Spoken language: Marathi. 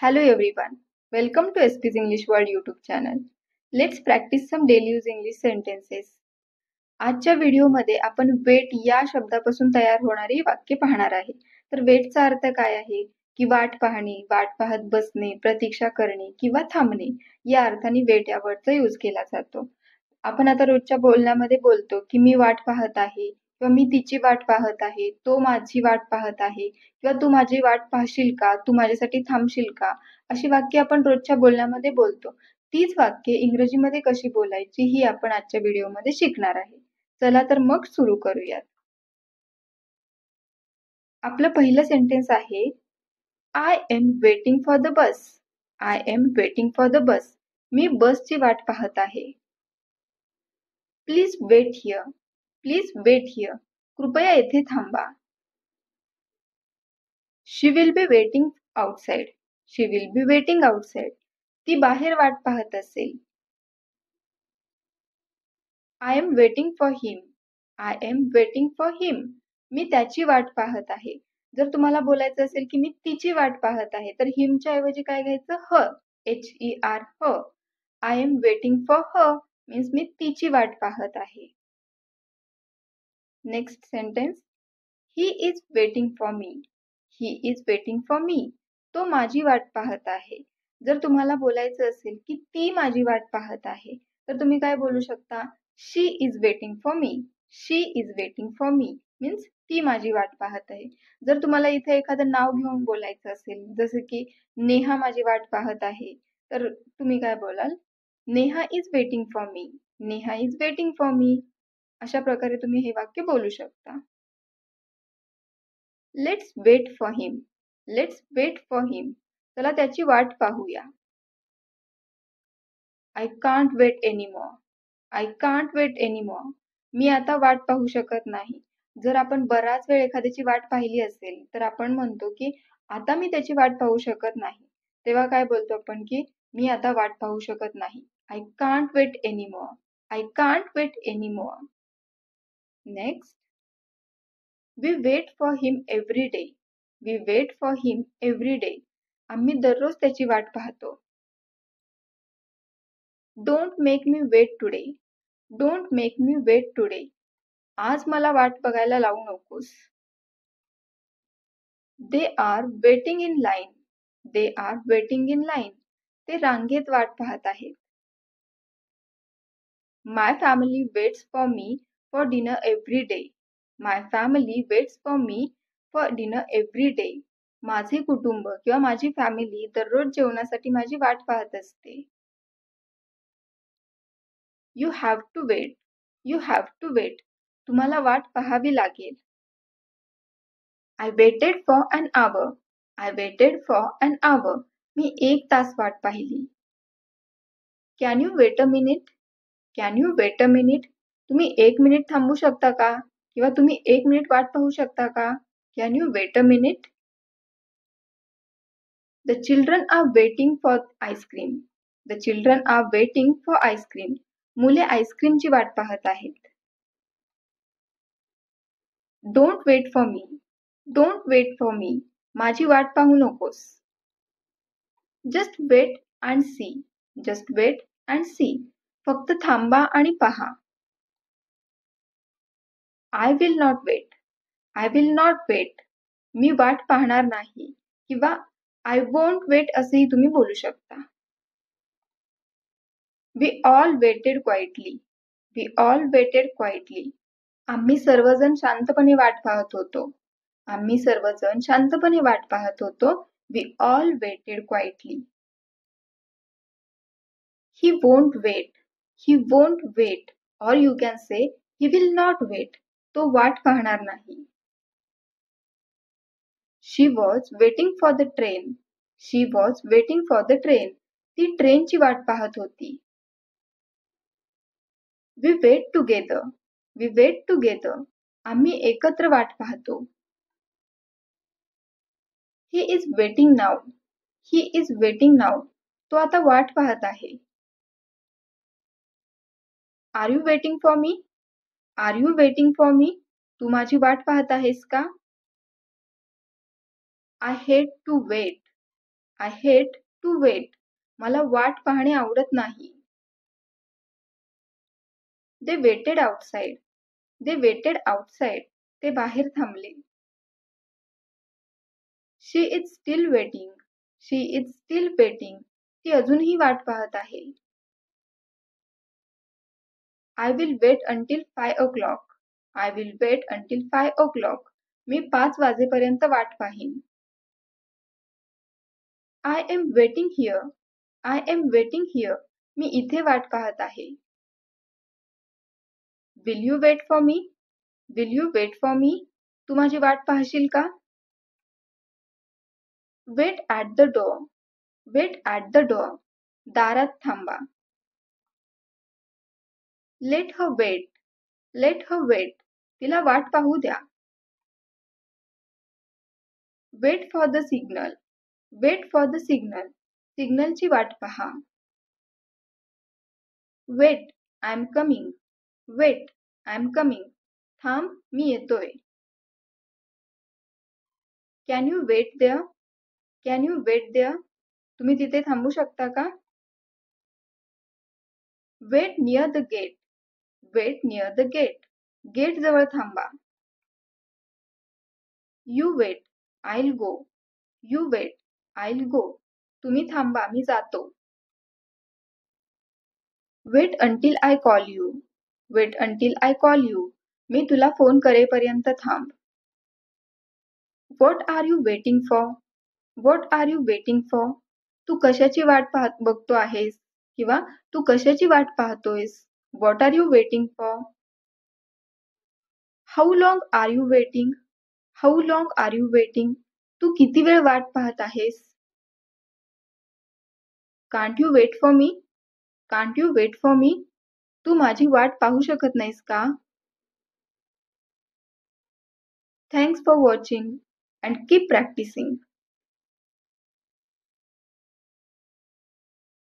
Hello everyone, welcome to SP's English World YouTube channel. Let's practice some daily use English sentences. आजच्या व्हिडिओमध्ये आपण वेट या शब्दापासून तयार होणारी वाक्य पाहणार आहे. तर वेटचा अर्थ काय आहे की वाट पाहणे, वाट पाहत बसणे, प्रतीक्षा करणे किंवा थांबणे या अर्थाने वेट या वर्डचा यूज केला जातो. आपण आता रोजच्या बोलण्यामध्ये बोलतो की मी वाट पाहत आहे किंवा मी तिची वाट पाहत आहे, तो माझी वाट पाहत आहे किंवा तू माझी वाट पाहशील का, तू माझ्यासाठी थांबशील का, अशी वाक्य आपण रोजच्या बोलण्यामध्ये बोलतो. तीच वाक्य इंग्रजीमध्ये कशी बोलायची ही आपण आजच्या व्हिडिओमध्ये शिकणार आहे. चला तर मग सुरू करूयात. आपलं पहिलं सेंटेन्स आहे I am waiting for the bus. I am waiting for the bus. मी बसची वाट पाहत आहे. Please wait here. Please wait here. कृपया येथे थांबा. She will be waiting outside. She will be waiting outside. ती बाहेर वाट पाहत असेल. I am waiting for him. I am waiting for him. मी त्याची वाट पाहत आहे. जर तुम्हाला बोलायचं असेल की मी तिची वाट पाहत आहे तर हिमच्या ऐवजी काय घ्यायचं? ह. HER ह. आय एम वेटिंग फॉर ह मीन्स मी तिची वाट पाहत आहे. Next sentence. He is waiting for me. He is waiting for मी. तो माझी वाट पाहत आहे. जर तुम्हाला बोलायचं असेल की ती माझी वाट पाहत आहे तर तुम्ही काय बोलू शकता? She is waiting for me. She is waiting for me means ती माझी वाट पाहत आहे. जर तुम्हाला इथे एखादं नाव घेऊन बोलायचं असेल, जसं की नेहा माझी वाट पाहत आहे, तर तुम्ही काय बोलाल? Neha is waiting for me. Neha is waiting for me. अशा प्रकारे तुम्ही हे वाक्य बोलू शकता. Let's wait for him. Let's wait for him. चला त्याची वाट पाहूया. I can't wait anymore. I can't wait anymore. मी आता वाट पाहू शकत नाही. जर आपण बराच वेळ एखाद्याची वाट पाहिली असेल तर आपण म्हणतो की आता मी त्याची वाट पाहू शकत नाही. तेव्हा काय बोलतो आपण की मी आता वाट पाहू शकत नाही. I can't wait anymore. I can't wait anymore. Next. We wait for him every day. We wait for him every day. आम्ही दररोज त्याची वाट पाहतो. Don't make me wait today. Don't make me wait today. आज मला वाट बघायला लावू नकोस. They are waiting in line. They are waiting in line. ते रांगेत वाट पाहत आहेत. My family waits for me for dinner every day. My family waits for me for dinner every day. माझे कुटुंब किंवा माझी फॅमिली दररोज जेवणासाठी माझी वाट पाहत असते. You have to wait. You have to wait. तुम्हाला वाट पाहावी लागेल. I waited for an hour. I waited for an hour. मी 1 तास वाट पाहिली. Can you wait a minute. Can you wait a minute. तुम्ही 1 मिनिट थांबू शकता का? किंवा तुम्ही 1 मिनिट वाट पाहू शकता का? Can you wait a minute. The children are waiting for ice cream. The children are waiting for ice cream. मुले आईस्क्रीमची वाट पाहत आहेत. Don't wait for me. Don't wait for me. माझी वाट पाहू नकोस. Just wait and see. Just wait and see. फक्त थांबा आणि पहा. I will not wait. I will not wait. मी वाट पाहणार नाही किंवा आय वोंट वेट असेही तुम्ही बोलू शकता. We all waited quietly. We all waited quietly. आम्ही सर्वजण शांतपणे वाट पाहत होतो. आम्ही सर्वजण शांतपणे वाट पाहत होतो. We all waited quietly. He won't wait. He won't wait. Or you can say he will not wait. तो वाट पाहणार नाही. She was waiting for the train. She was waiting for the train. ती ट्रेनची वाट पाहत होती. We wait together. We wait together. आम्ही एकत्र वाट पाहतो. He is waiting now. He is waiting now. तो आता वाट पाहत आहे. Are you waiting for me? Are you waiting for me? तू माझी वाट पाहत आहेस का? I hate to wait. I hate to wait. मला वाट पाहणे आवडत नाही. They waited outside. They waited outside. ते बाहेर थांबले. She is still waiting. She is still waiting. ती अजूनही वाट पाहत आहे. I will wait until 5 o'clock. I will wait until 5 o'clock. मी 5 वाजेपर्यंत वाट पाहीन. I am waiting here. I am waiting here. मी इथे वाट पाहत आहे. Will you wait for me. Will you wait for me. तू माझी वाट पाहशील का? Wait at the door. Wait at the door. दारात थांबा. Let her wait. Let her wait. तिला वाट पाहू द्या. Wait for the signal. Wait for the signal. सिग्नलची वाट पहा. Wait, I am coming. Wait, I am coming. थांब, मी येतोय. Can you wait there. Can you wait there. तुम्ही तिथे थांबू शकता का? Wait near the gate. Weight near the gate. Gate जवळ थांबा. You wait, I will go. You wait, I will go. तुम्ही थांबा, मी जातो. Wait until I call you. Wait until I call you. मी तुला फोन करेपर्यंत थांब. What are you waiting for. What are you waiting for. तू कशाची वाट बघतो आहेस किंवा तू कशाची वाट पाहतोयस. What are you waiting for. How long are you waiting. How long are you waiting. तू किती वेळ वाट पाहत आहेस. Can't you wait for me. Can't you wait for me. तू माझी वाट पाहू शकत नाहीस का? Thanks for watching and keep practising.